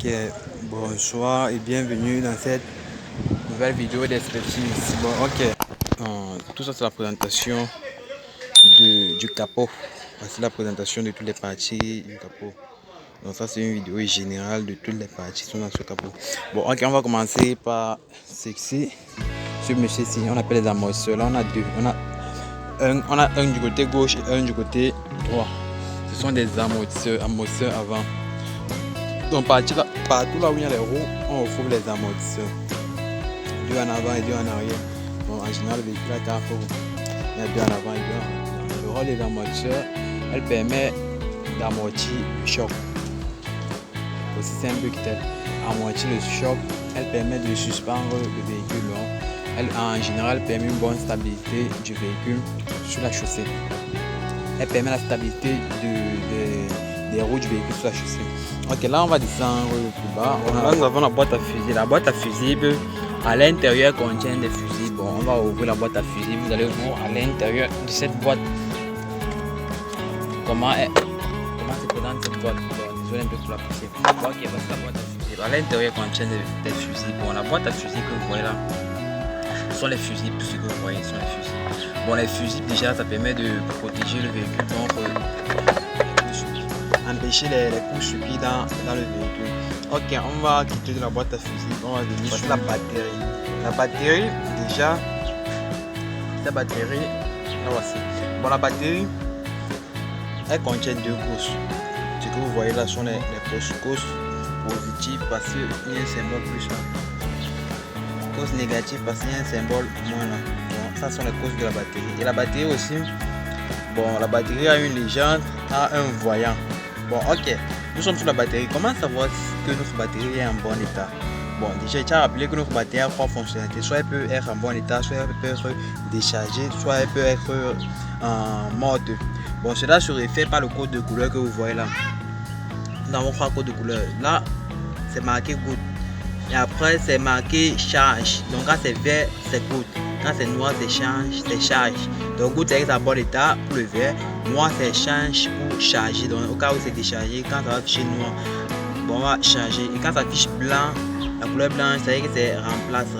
Ok, bonsoir et bienvenue dans cette nouvelle vidéo d'expertise. Bon, ok, tout ça c'est la présentation du capot. C'est la présentation de toutes les parties du capot. Donc ça c'est une vidéo générale de toutes les parties qui sont dans ce capot. Bon, ok, on va commencer par ceci. Ce monsieur-ci, on appelle les amortisseurs. Là on a deux. On a un du côté gauche et un du côté droit. Ce sont des amortisseurs avant. Donc partout là où il y a les roues, on retrouve les amortisseurs. Deux en avant et deux en arrière. Bon, en général, le véhicule a 4 roues. Il y a deux en avant et deux en arrière. Le rôle des amortisseurs, elle permet d'amortir le choc. Aussi simple que tel. Amortir le choc, elle permet de suspendre le véhicule. Elle, en général, permet une bonne stabilité du véhicule sur la chaussée. Elle permet la stabilité des roues du véhicule sur la chaussée. Ok, là on va descendre plus bas. Là nous avons la boîte à fusibles. La boîte à fusibles, à l'intérieur contient des fusibles. Bon, on va ouvrir la boîte à fusibles. Vous allez voir à l'intérieur de cette boîte comment se présente cette boîte. Bon, désolé un peu pour la poussière. Bon, ok, voici la boîte à fusibles. À l'intérieur contient des fusibles. Bon, la boîte à fusibles que vous voyez là, ce sont les fusibles. Tout ce que vous voyez sont les fusibles. Bon, les fusibles déjà, ça permet de protéger le véhicule contre empêcher les coups subis dans le véhicule. Ok, on va quitter de la boîte à fusibles. On va venir sur la batterie. La batterie, déjà, la batterie, là voici. Bon, la batterie, elle contient deux courses. Ce que vous voyez là sont les courses positives parce qu'il y a un symbole plus là. Cause négative parce qu'il y a un symbole moins là. Bon, ça sont les causes de la batterie. Et la batterie aussi, bon, la batterie a une légende, a un voyant. Bon, ok, nous sommes sur la batterie. Comment savoir que notre batterie est en bon état? Bon, déjà, tu as rappelé que notre batterie a 3 fonctionnalités. Soit elle peut être en bon état, soit elle peut être déchargée, soit elle peut être en mode. Bon, cela se réfère par le code de couleur que vous voyez là. Nous avons 3 codes de couleur. Là, c'est marqué good. Et après, c'est marqué charge. Donc, quand c'est vert, c'est good. Quand c'est noir, c'est charge. Donc, good, c'est en bon état pour le vert. Noir, c'est change pour charger. Donc, au cas où c'est déchargé, quand ça va afficher noir, bon, on va charger. Et quand ça affiche blanc, la couleur blanche, ça veut dire que c'est remplacé.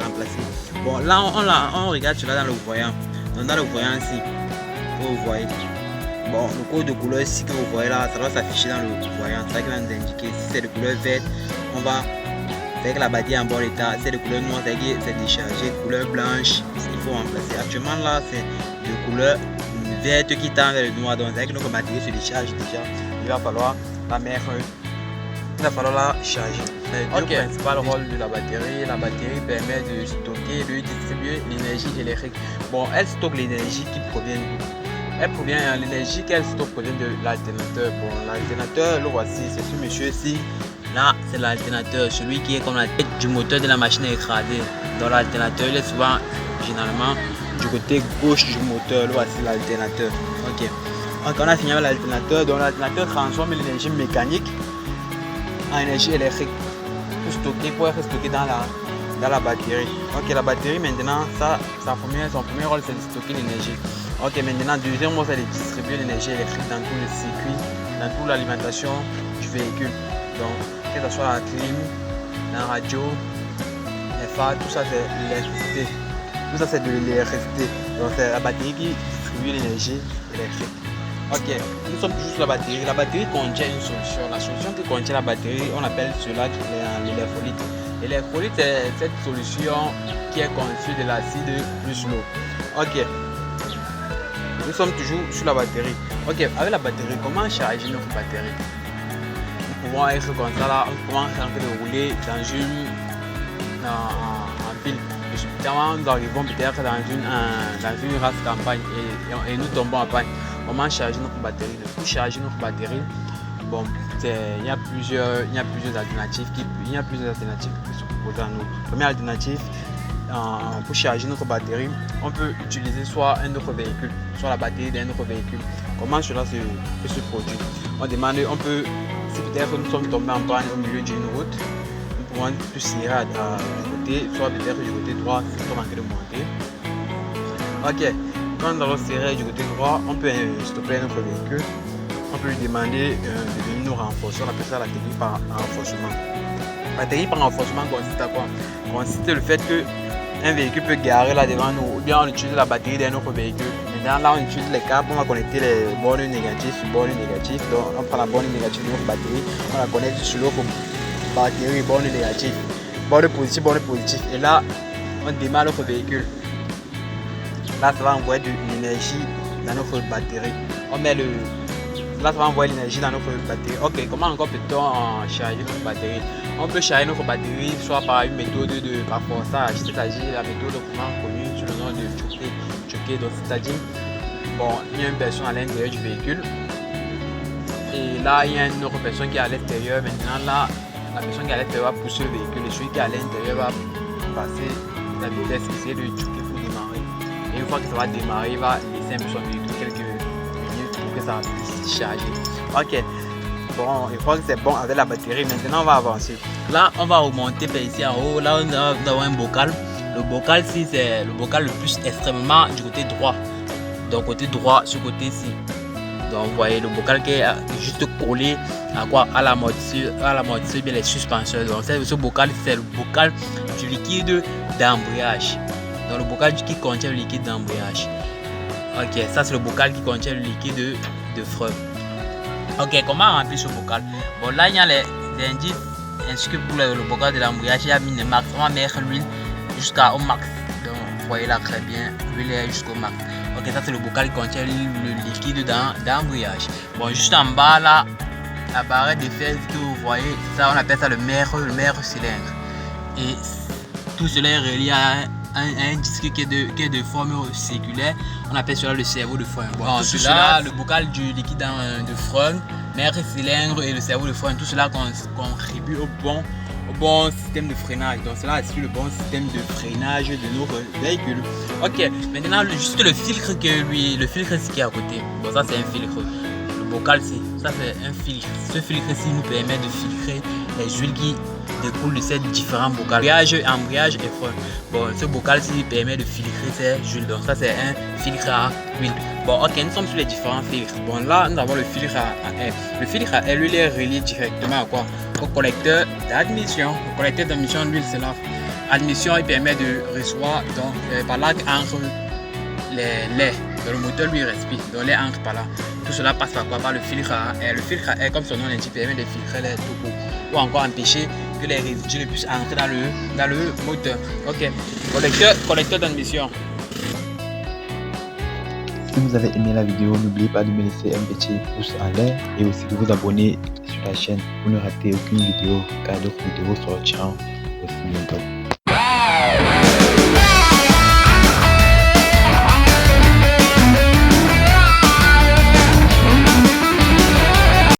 Bon, là, on regarde cela dans le voyant. Donc, dans le voyant ici, vous voyez. Bon, le code de couleur ici que vous voyez là, ça doit s'afficher dans le voyant. Ça va nous indiquer si c'est de couleur verte, on va avec la batterie en bon état. C'est de couleur noire, c'est déchargé. Couleur blanche, il faut remplacer. Actuellement là, c'est de couleur verte qui tend vers le noir. Donc avec notre batterie se décharge déjà, il va falloir la mettre, il va falloir la charger. Le principal rôle de la batterie permet de stocker, de distribuer l'énergie électrique. Bon, elle stocke l'énergie qui provient l'énergie qu'elle stocke provient de l'alternateur. Bon, l'alternateur, le voici, c'est ce monsieur-ci. Là, c'est l'alternateur, celui qui est comme la tête du moteur de la machine à écraser. Dans l'alternateur, il est souvent, généralement, du côté gauche du moteur. Là, voici l'alternateur. Ok. Donc, on a fini avec l'alternateur. Donc, l'alternateur transforme l'énergie mécanique en énergie électrique pour être stocké dans la batterie. Ok, la batterie, maintenant, son premier rôle, c'est de stocker l'énergie. Ok, maintenant, deuxième rôle, c'est de distribuer l'énergie électrique dans tout le circuit, dans toute l'alimentation du véhicule. Donc, que ce soit la clim, la radio, les phares, tout ça c'est l'électricité. Tout ça c'est de l'électricité. Donc c'est la batterie qui distribue l'énergie électrique. Ok, nous sommes toujours sur la batterie. La batterie contient une solution. La solution qui contient la batterie, on appelle cela l'électrolyte. L'électrolyte c'est cette solution qui est conçue de l'acide plus l'eau. Ok, nous sommes toujours sur la batterie. Ok, avec la batterie, comment charger notre batterie? Nous pouvons être comme ça là, nous pouvons être en train de rouler dans une pile. Nous arrivons peut-être dans une race campagne et nous tombons en panne. Comment charger notre batterie? Pour charger notre batterie, bon, il y a plusieurs alternatives qui peuvent se proposer à nous. Première alternative, pour charger notre batterie, on peut utiliser soit un autre véhicule, soit la batterie d'un autre véhicule. Comment cela peut se produire? On peut, si peut-être nous sommes tombés en panne au milieu d'une route, nous pouvons tout tirer du côté, soit peut-être du côté droit si nous sommes en train de monter. Ok, quand nous allons serrer du côté droit, on peut stopper notre véhicule. On peut lui demander de venir nous renforcer. On appelle ça la technique par renforcement. Batterie par renforcement consiste à quoi? Consiste le fait que un véhicule peut garer là devant nous, ou bien on utilise la batterie d'un autre véhicule. Maintenant là on utilise les câbles, on va connecter les bornes négatives sur bornes négatives. Donc on prend la borne négative de notre batterie, on la connecte sur l'autre batterie, borne négative, borne positive. Et là on démarre notre véhicule. Là ça va envoyer de l'énergie dans notre batterie. On met le Là, ça va envoyer l'énergie dans notre batterie. Ok, comment encore peut-on charger notre batterie? On peut charger notre batterie soit par une méthode de rafforçage, c'est-à-dire la méthode connue sous le nom de choquer. Donc, c'est-à-dire, bon, il y a une personne à l'intérieur du véhicule et là, il y a une autre personne qui est à l'extérieur. Maintenant, là, la personne qui est à l'extérieur va pousser le véhicule et celui qui est à l'intérieur va passer la vitesse, essayer de choquer pour démarrer. Et une fois que ça va démarrer, il va laisser un peu son véhicule quelques minutes pour que ça puisse charger. Ok, bon, je crois que c'est bon avec la batterie. Maintenant, on va avancer. Là, on va remonter par ici en haut. Là, on va avoir un bocal. Le bocal, si c'est le bocal le plus extrêmement du côté droit. Donc, côté droit, ce côté-ci. Donc, vous voyez le bocal qui est juste collé à quoi? À la moitié, bien les suspenseurs. Donc, ce bocal, c'est le bocal du liquide d'embrayage. Donc, le bocal qui contient le liquide d'embrayage. Ok, ça c'est le bocal qui contient le liquide de frein. Ok, comment remplir ce bocal? Bon, là il y a les indices ainsi que pour le bocal de l'embrayage, il y a mis le max. On va mettre l'huile jusqu'au max. Donc, vous voyez là très bien, l'huile est jusqu'au max. Ok, ça c'est le bocal qui contient le liquide d'embrayage. Bon, juste en bas là, la barrette de fer que vous voyez, ça on appelle ça le maire cylindre. Et tout cela est relié à un disque qui est de forme circulaire. On appelle cela le cerveau de frein. Bon, tout cela, le bocal du liquide de frein, maire cylindre et le cerveau de frein, tout cela contribue au bon système de freinage. Donc cela assure le bon système de freinage de nos véhicules. Ok, maintenant juste le filtre qui est à côté. Bon, ça c'est un filtre. Le bocal, ça c'est un filtre. Ce filtre-ci nous permet de filtrer les huiles qui découlent de ces différents bocaux. Embrayage et frein. Bon, ce bocal-ci permet de filtrer ces huiles. Donc ça c'est un filtre à huile. Bon, ok, nous sommes sur les différents filtres. Bon, là nous avons le filtre à air. Le filtre à air, lui, il est relié directement à quoi? Au collecteur d'admission. Le collecteur d'admission, lui, c'est là. Admission, il permet de recevoir donc par là entre les laits. Donc, le moteur lui respire, donc l'air entre par là. Tout cela passe par quoi? Par le filtre à air. Le filtre à air, comme son nom l'indique, permet de filtrer les topos ou encore empêcher que les résidus ne puissent entrer dans le moteur. Ok, collecteur d'admission. Si vous avez aimé la vidéo, n'oubliez pas de me laisser un petit pouce en l'air et aussi de vous abonner sur la chaîne pour ne rater aucune vidéo car d'autres vidéos sortiront aussi bientôt.